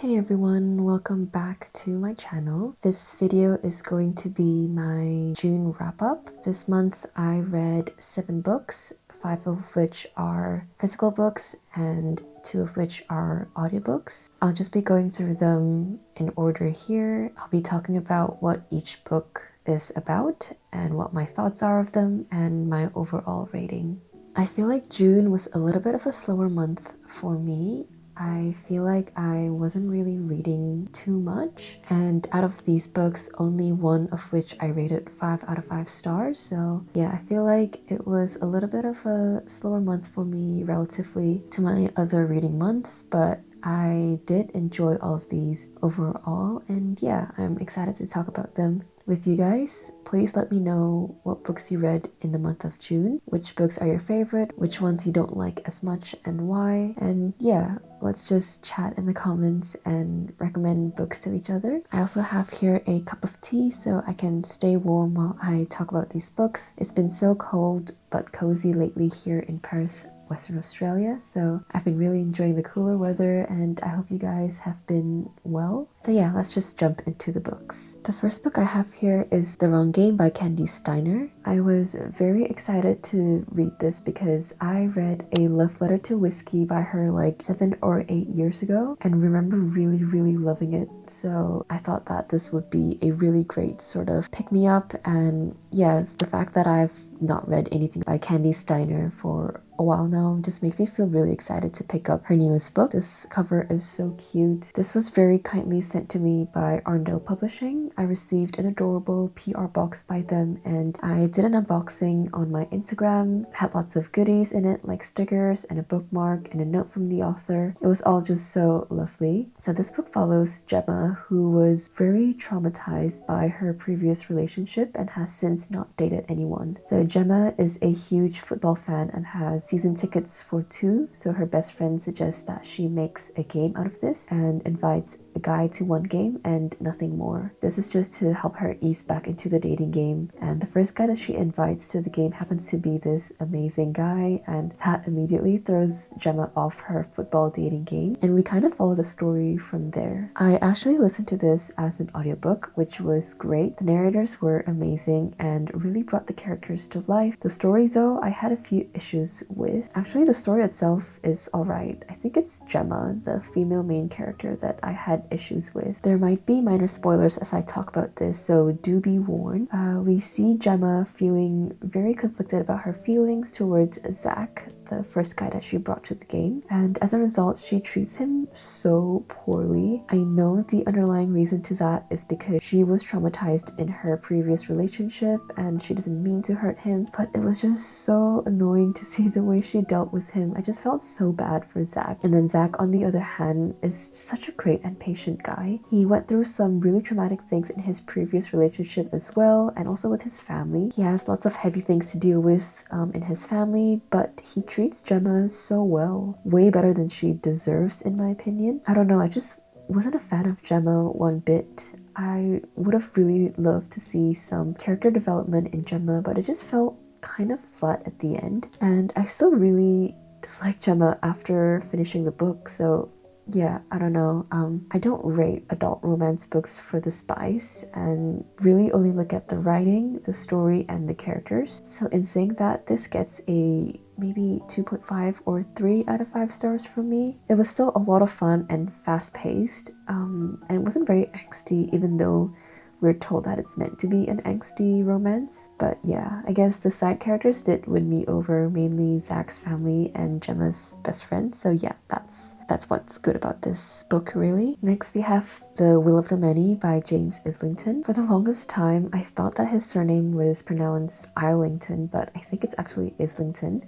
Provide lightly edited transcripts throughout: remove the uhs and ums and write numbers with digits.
Hey everyone, welcome back to my channel. This video is going to be my June wrap-up. This month I read 7 books, 5 of which are physical books and 2 of which are audiobooks. I'll just be going through them in order here. I'll be talking about what each book is about and what my thoughts are of them and my overall rating. I feel like June was a little bit of a slower month for me. I feel like I wasn't really reading too much, and out of these books, only one of which I rated 5 out of 5 stars. So yeah, I feel like it was a little bit of a slower month for me relatively to my other reading months, but I did enjoy all of these overall, and yeah, I'm excited to talk about them with you guys. Please let me know what books you read in the month of June, which books are your favorite, which ones you don't like as much and why, and yeah, let's just chat in the comments and recommend books to each other. I also have here a cup of tea so I can stay warm while I talk about these books. It's been so cold but cozy lately here in Perth, Western Australia, so I've been really enjoying the cooler weather and I hope you guys have been well. So yeah, let's just jump into the books. The first book I have here is The Wrong Game by Candy Steiner. I was very excited to read this because I read A Love Letter to Whiskey by her like 7 or 8 years ago and remember really loving it. So I thought that this would be a really great sort of pick-me-up, and yeah, the fact that I've not read anything by Candy Steiner for a while now just makes me feel really excited to pick up her newest book. This cover is so cute. This was very kindly sent to me by Arndale Publishing. I received an adorable PR box by them and I did an unboxing on my Instagram. It had lots of goodies in it like stickers and a bookmark and a note from the author. It was all just so lovely. So this book follows Gemma, who was very traumatized by her previous relationship and has since not dated anyone. So Gemma is a huge football fan and has season tickets for 2, so her best friend suggests that she makes a game out of this and invites a guy to one game and nothing more. This is just to help her ease back into the dating game, and the first guy that she invites to the game happens to be this amazing guy, and that immediately throws Gemma off her football dating game, and we kind of follow the story from there. I actually listened to this as an audiobook, which was great. The narrators were amazing and really brought the characters to life. The story though, I had a few issues with. Actually, the story itself is alright. I think it's Gemma, the female main character, that I had issues with. There might be minor spoilers as I talk about this, so do be warned. We see Gemma feeling very conflicted about her feelings towards Zach, the first guy that she brought to the game, and as a result she treats him so poorly. I know the underlying reason to that is because she was traumatized in her previous relationship and she doesn't mean to hurt him, but it was just so annoying to see the way she dealt with him. I just felt so bad for Zach. And then Zach, on the other hand, is such a great and patient guy. He went through some really traumatic things in his previous relationship as well, and also with his family. He has lots of heavy things to deal with in his family, but he treats Gemma so well, way better than she deserves in my opinion. I don't know, I just wasn't a fan of Gemma one bit. I would have really loved to see some character development in Gemma, but it just felt kind of flat at the end, and I still really dislike Gemma after finishing the book. So yeah, I don't know. I don't rate adult romance books for the spice and really only look at the writing, the story, and the characters. So in saying that, this gets a maybe 2.5 or 3 out of 5 stars from me. It was still a lot of fun and fast-paced, and it wasn't very angsty, even though we're told that it's meant to be an angsty romance. But yeah, I guess the side characters did win me over, mainly Zach's family and Gemma's best friend. So yeah, that's what's good about this book really. Next we have The Will of the Many by James Islington. For the longest time, I thought that his surname was pronounced Islington, but I think it's actually Islington.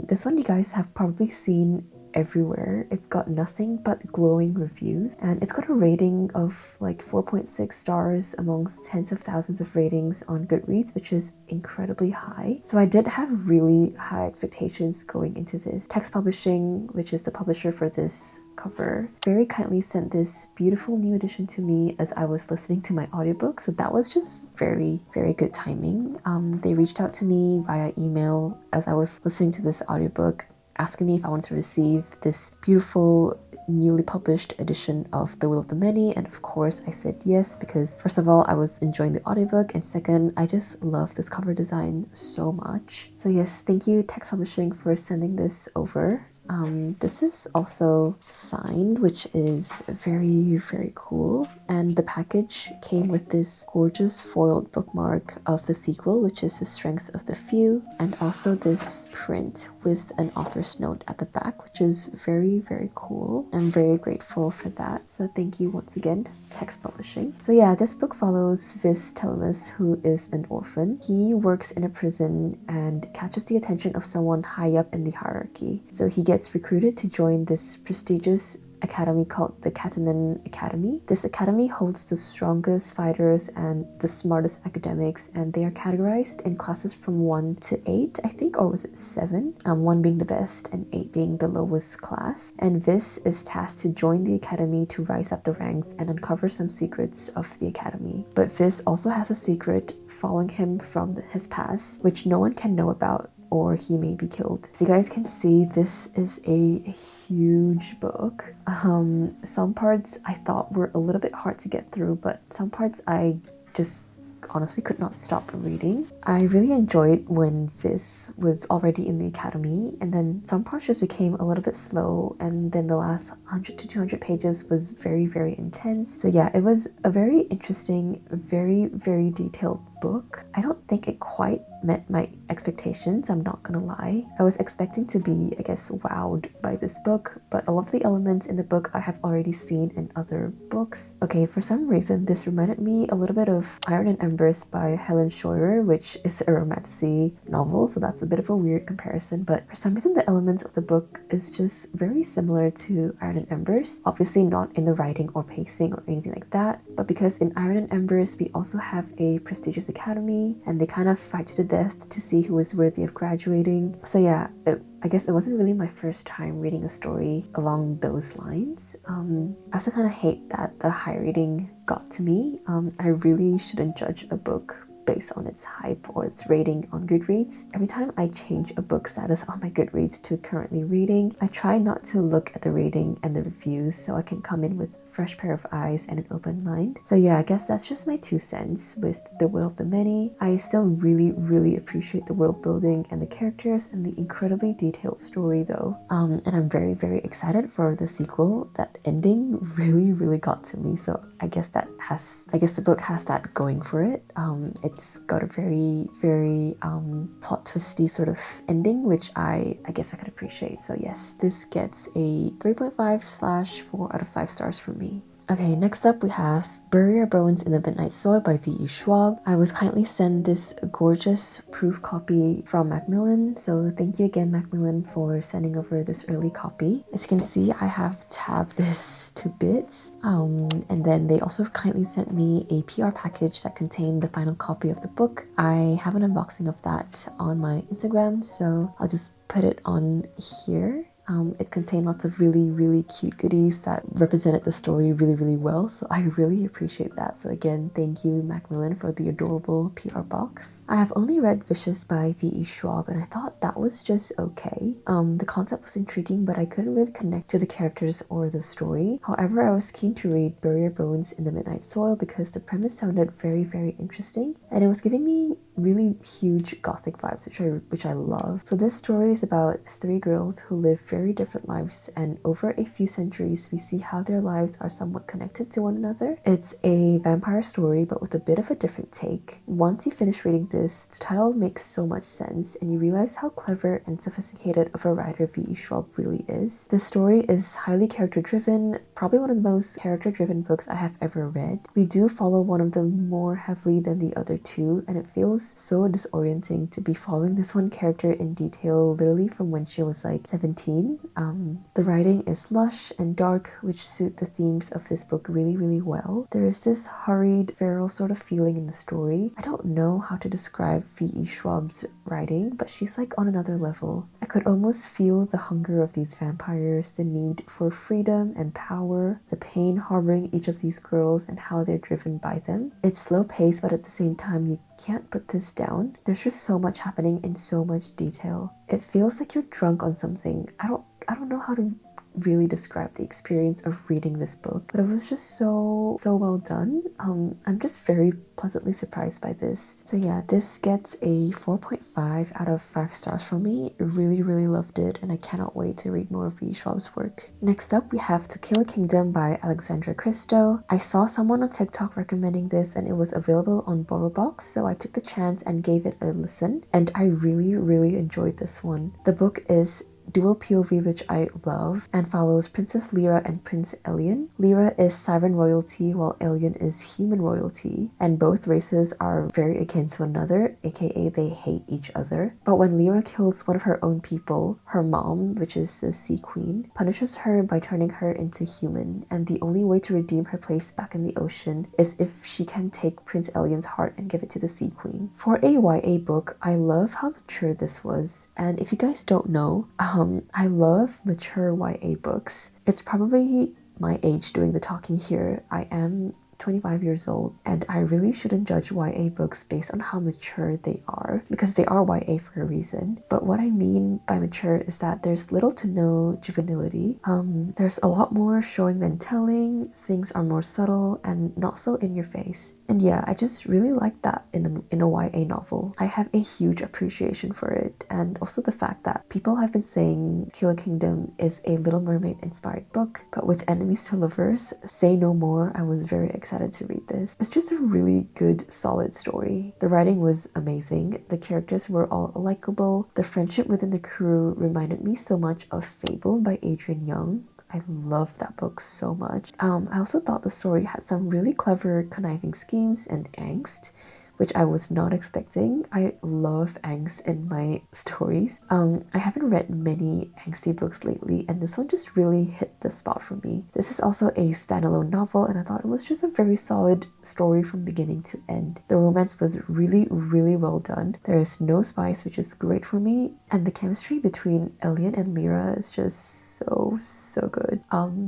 This one you guys have probably seen everywhere. It's got nothing but glowing reviews, and it's got a rating of like 4.6 stars amongst tens of thousands of ratings on Goodreads, which is incredibly high. So I did have really high expectations going into this. Text Publishing, which is the publisher for this cover, very kindly sent this beautiful new edition to me as I was listening to my audiobook, so that was just very good timing. They reached out to me via email as I was listening to this audiobook, asking me if I wanted to receive this beautiful newly published edition of The Will of the Many, and of course I said yes because first of all I was enjoying the audiobook, and second I just love this cover design so much. So yes, thank you Text Publishing for sending this over. This is also signed, which is very cool, and the package came with this gorgeous foiled bookmark of the sequel, which is The Strength of the Few, and also this print with an author's note at the back, which is very cool. I'm very grateful for that, so thank you once again Text Publishing. So yeah, this book follows Vis Telemus, who is an orphan. He works in a prison and catches the attention of someone high up in the hierarchy. So he gets recruited to join this prestigious academy called the Katanan Academy. This academy holds the strongest fighters and the smartest academics, and they are categorized in classes from 1 to 8, I think, or was it 7? 1 being the best and 8 being the lowest class. And Vis is tasked to join the academy to rise up the ranks and uncover some secrets of the academy. But Vis also has a secret following him from his past, which no one can know about, or he may be killed. As you guys can see, this is a huge book. Some parts I thought were a little bit hard to get through, but some parts I just honestly could not stop reading. I really enjoyed when Vis was already in the academy, and then some parts just became a little bit slow, and then the last 100 to 200 pages was very intense. So yeah, it was a very interesting, very detailed book. I don't think it quite met my expectations, I'm not gonna lie. I was expecting to be, I guess, wowed by this book, but a lot of the elements in the book I have already seen in other books. Okay, for some reason this reminded me a little bit of Iron and Embers by Helen Scheurer, which is a romantasy novel, so that's a bit of a weird comparison, but for some reason the elements of the book is just very similar to Iron and Embers. Obviously not in the writing or pacing or anything like that, but because in Iron and Embers we also have a prestigious academy and they kind of fight to the death to see who is worthy of graduating. So yeah, I guess it wasn't really my first time reading a story along those lines. I also kind of hate that the high rating got to me. I really shouldn't judge a book based on its hype or its rating on Goodreads. Every time I change a book status on my Goodreads to currently reading, I try not to look at the rating and the reviews so I can come in with a fresh pair of eyes and an open mind. So yeah, I guess that's just my 2 cents with The Will of the Many. I still really appreciate the world building and the characters and the incredibly detailed story though. And I'm very excited for the sequel. That ending really got to me, so I guess the book has that going for it. It's got a very plot twisty sort of ending, which I guess I could appreciate. So yes, this gets a 3.5/4 out of 5 stars from me. Okay, next up we have Bury Your Bones in the Midnight Soil by V.E. Schwab. I was kindly sent this gorgeous proof copy from Macmillan, so thank you again Macmillan for sending over this early copy. As you can see, I have tabbed this to bits, and then they also kindly sent me a PR package that contained the final copy of the book. I have an unboxing of that on my Instagram, so I'll just put it on here. It contained lots of really cute goodies that represented the story really well, so I really appreciate that. So again, thank you Macmillan for the adorable PR box. I have only read Vicious by V.E. Schwab, and I thought that was just okay. The concept was intriguing, but I couldn't really connect to the characters or the story. However, I was keen to read Bury Your Bones in the Midnight Soil because the premise sounded very interesting, and it was giving me really huge gothic vibes, which I love. So this story is about 3 girls who live very different lives, and over a few centuries we see how their lives are somewhat connected to one another. It's a vampire story, but with a bit of a different take. Once you finish reading this, the title makes so much sense, and you realize how clever and sophisticated of a writer V.E. Schwab really is. The story is highly character driven, probably one of the most character driven books I have ever read. We do follow one of them more heavily than the other 2, and it feels so disorienting to be following this one character in detail literally from when she was like 17. The writing is lush and dark, which suit the themes of this book really well. There is this hurried, feral sort of feeling in the story. I don't know how to describe V.E. Schwab's writing, but she's like on another level. I could almost feel the hunger of these vampires, the need for freedom and power, the pain harboring each of these girls and how they're driven by them. It's slow paced, but at the same time you can't put this down. There's just so much happening in so much detail. It feels like you're drunk on something. I don't know how to really describe the experience of reading this book, but it was just so well done. I'm just very pleasantly surprised by this. So yeah, this gets a 4.5 out of 5 stars from me. Really loved it, and I cannot wait to read more of V. Schwab's work. Next up, we have To Kill a Kingdom by Alexandra Christo. I saw someone on TikTok recommending this, and it was available on BorrowBox, so I took the chance and gave it a listen, and I really enjoyed this one. The book is dual POV, which I love, and follows Princess Lyra and Prince Elyon. Lyra is Siren royalty while Elyon is human royalty, and both races are very against one another, aka they hate each other. But when Lyra kills one of her own people, her mom, which is the Sea Queen, punishes her by turning her into human, and the only way to redeem her place back in the ocean is if she can take Prince Elyon's heart and give it to the Sea Queen. For a YA book, I love how mature this was, and if you guys don't know, I love mature YA books. It's probably my age doing the talking here. I am 25 years old, and I really shouldn't judge YA books based on how mature they are, because they are YA for a reason. But what I mean by mature is that there's little to no juvenility. There's a lot more showing than telling, things are more subtle and not so in your face. And yeah, I just really like that in a YA novel. I have a huge appreciation for it, and also the fact that people have been saying Kill a Kingdom is a Little Mermaid inspired book, but with enemies to lovers. Say no more. I was very excited to read this. It's just a really good, solid story. The writing was amazing. The characters were all likable. The friendship within the crew reminded me so much of Fable by Adrian Young. I love that book so much. I also thought the story had some really clever conniving schemes and angst, which I was not expecting. I love angst in my stories. I haven't read many angsty books lately, and this one just really hit the spot for me. This is also a standalone novel, and I thought it was just a very solid story from beginning to end. The romance was really well done. There is no spice, which is great for me, and the chemistry between Elyon and Lyra is just so good.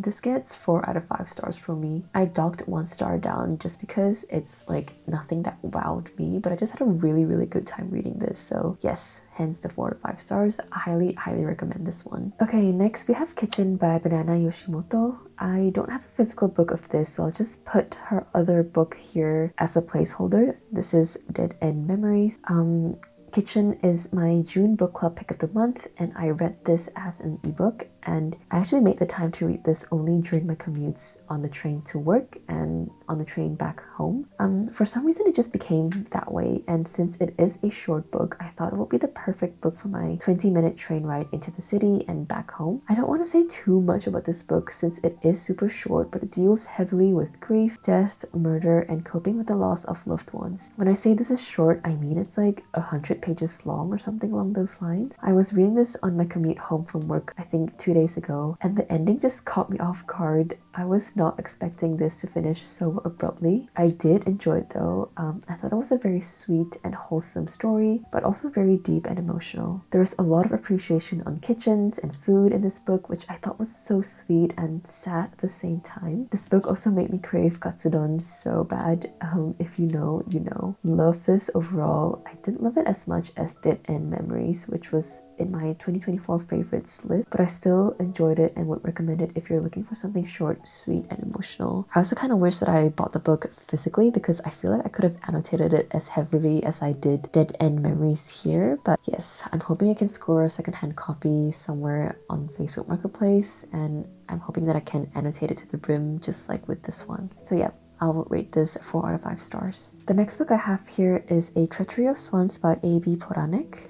This gets 4 out of 5 stars from me. I docked 1 star down just because it's like nothing that wowed me, but I just had a really good time reading this. So yes, hence the 4 out of 5 stars. I highly recommend this one. Okay, next we have Kitchen by Banana Yoshimoto. I don't have a physical book of this, so I'll just put her other book here as a placeholder. This is Dead End Memories. Kitchen is my June book club pick of the month, and I read this as an ebook, and I actually made the time to read this only during my commutes on the train to work and on the train back home. For some reason it just became that way, and since it is a short book, I thought it would be the perfect book for my 20-minute train ride into the city and back home. I don't want to say too much about this book since it is super short, but it deals heavily with grief, death, murder, and coping with the loss of loved ones. When I say this is short, I mean it's like 100 pages long or something along those lines. I was reading this on my commute home from work, I think 2 days ago, and the ending just caught me off guard. I was not expecting this to finish so abruptly. I did enjoy it though. I thought it was a very sweet and wholesome story, but also very deep and emotional. There was a lot of appreciation on kitchens and food in this book, which I thought was so sweet and sad at the same time. This book also made me crave katsudon so bad. If you know, you know. Love this overall. I didn't love it as much as Dead End Memories, which was in my 2024 favorites list, but I still enjoyed it and would recommend it if you're looking for something short, sweet, and emotional. I also kind of wish that I bought the book physically because I feel like I could have annotated it as heavily as I did Dead End Memories here, but yes, I'm hoping I can score a secondhand copy somewhere on Facebook Marketplace, and I'm hoping that I can annotate it to the brim just like with this one. So yeah, I'll rate this 4 out of 5 stars. The next book I have here is A Treachery of Swans by A.B. Poranek.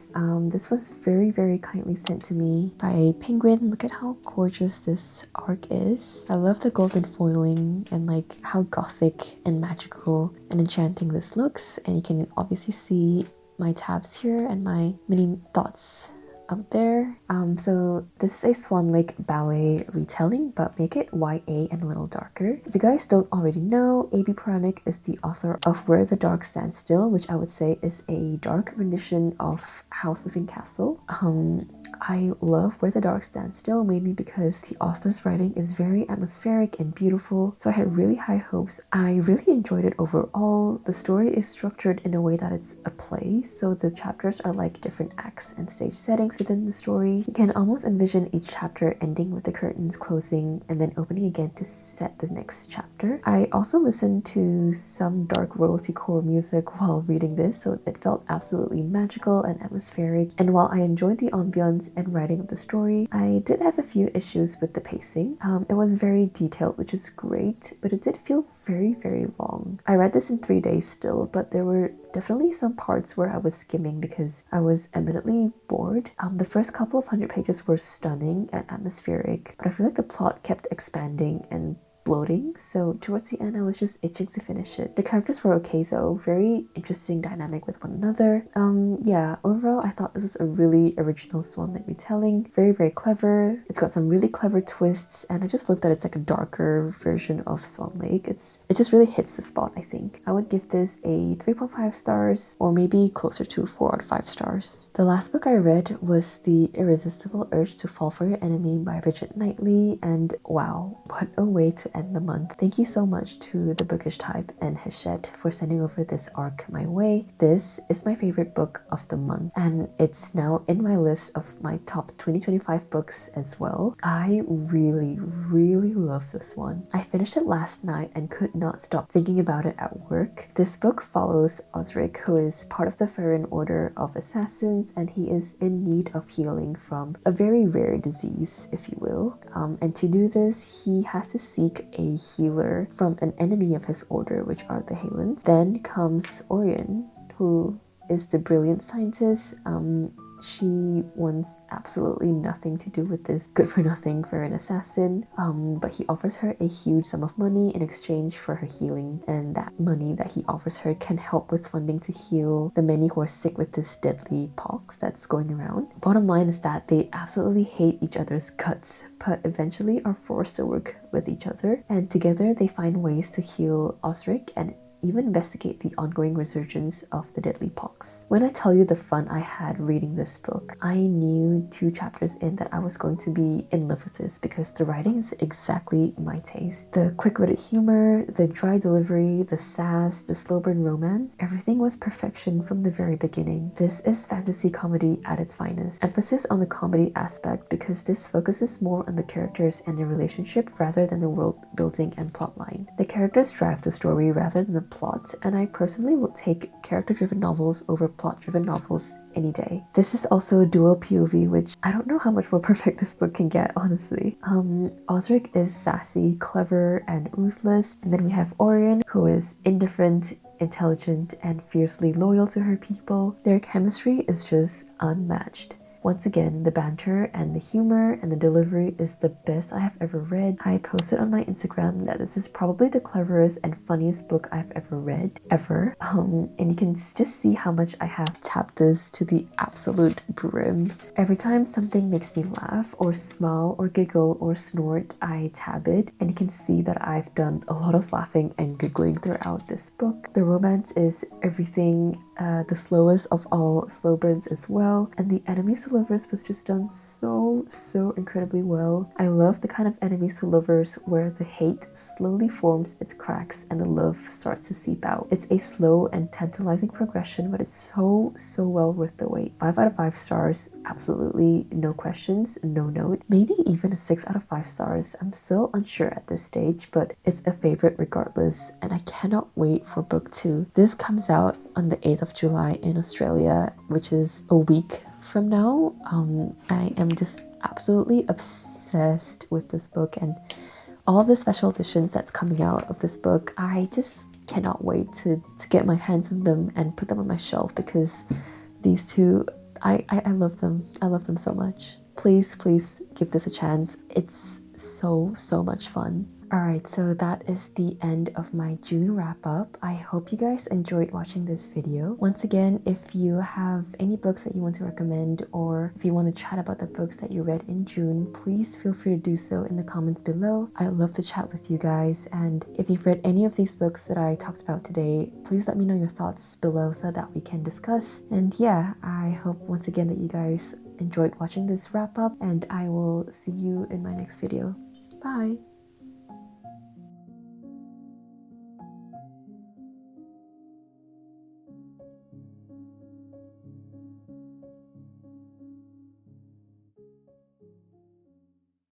This was very kindly sent to me by Penguin. Look at how gorgeous this arc is. I love the golden foiling and like how gothic and magical and enchanting this looks. And you can obviously see my tabs here and my mini thoughts up there. So this is a Swan Lake ballet retelling, but make it YA and a little darker. If you guys don't already know, A.B. Poranek is the author of Where the Dark Stands Still, which I would say is a dark rendition of House Within Castle. I love Where the Dark Stands Still, mainly because the author's writing is very atmospheric and beautiful, so I had really high hopes. I really enjoyed it overall. The story is structured in a way that it's a play, so the chapters are like different acts and stage settings within the story. You can almost envision each chapter ending with the curtains closing and then opening again to set the next chapter. I also listened to some dark royalty core music while reading this, so it felt absolutely magical and atmospheric. And while I enjoyed the ambiance and writing of the story, I did have a few issues with the pacing. It was very detailed, which is great, but it did feel very long. I read this in 3 days still, but there were definitely some parts where I was skimming because I was eminently bored. The first couple of 100 pages were stunning and atmospheric, but I feel like the plot kept expanding and bloating, so towards the end I was just itching to finish it. The characters were okay though, very interesting dynamic with one another. Yeah, overall I thought this was a really original Swan Lake retelling. Very clever. It's got some really clever twists, and I just love that it's like a darker version of Swan Lake. It just really hits the spot, I think. I would give this a 3.5 stars, or maybe closer to 4 out of 5 stars. The last book I read was The Irresistible Urge to Fall for Your Enemy by Bridget Knightley, and wow, what a way to end the month. Thank you so much to The Bookish Type and Hachette for sending over this arc my way. This is my favorite book of the month, and it's now in my list of my top 2025 books as well. I really love this one. I finished it last night and could not stop thinking about it at work. This book follows Osric, who is part of the Farron Order of Assassins, and he is in need of healing from a very rare disease, if you will. And to do this, he has to seek a healer from an enemy of his order, which are the Halens. Then comes Orion, who is the brilliant scientist. She wants absolutely nothing to do with this good-for-nothing for an assassin, but he offers her a huge sum of money in exchange for her healing, and that money that he offers her can help with funding to heal the many who are sick with this deadly pox that's going around. Bottom line is that they absolutely hate each other's guts, but eventually are forced to work with each other, and together they find ways to heal Osric and even investigate the ongoing resurgence of the deadly pox. When I tell you the fun I had reading this book, I knew 2 chapters in that I was going to be in love with this because the writing is exactly my taste. The quick-witted humor, the dry delivery, the sass, the slow burn romance, everything was perfection from the very beginning. This is fantasy comedy at its finest. Emphasis on the comedy aspect because this focuses more on the characters and their relationship rather than the world building and plotline. The characters drive the story rather than the plot, and I personally will take character-driven novels over plot-driven novels any day. This is also dual POV, which I don't know how much more perfect this book can get, honestly. Osric is sassy, clever, and ruthless, and then we have Orion, who is indifferent, intelligent, and fiercely loyal to her people. Their chemistry is just unmatched. Once again, the banter and the humor and the delivery is the best I have ever read. I posted on my Instagram that this is probably the cleverest and funniest book I've ever read, ever. And you can just see how much I have tapped this to the absolute brim. Every time something makes me laugh or smile or giggle or snort, I tab it, and you can see that I've done a lot of laughing and giggling throughout this book. The romance is everything, the slowest of all slow burns as well, and the enemies to lovers was just done so incredibly well. I love the kind of enemies to lovers where the hate slowly forms its cracks and the love starts to seep out. It's a slow and tantalizing progression, but it's so well worth the wait. 5 out of 5 stars, absolutely no questions, no note, maybe even a 6 out of 5 stars. I'm still unsure at this stage, but it's a favorite regardless, and I cannot wait for book 2. This comes out on the 8th of July in Australia, which is a week from now. I am just absolutely obsessed with this book and all the special editions that's coming out of this book. I just cannot wait to get my hands on them and put them on my shelf because these two, I love them. I love them so much. Please give this a chance. It's so much fun. Alright, so that is the end of my June wrap-up. I hope you guys enjoyed watching this video. Once again, if you have any books that you want to recommend, or if you want to chat about the books that you read in June, please feel free to do so in the comments below. I love to chat with you guys, and if you've read any of these books that I talked about today, please let me know your thoughts below so that we can discuss. And yeah, I hope once again that you guys enjoyed watching this wrap up, and I will see you in my next video. Bye!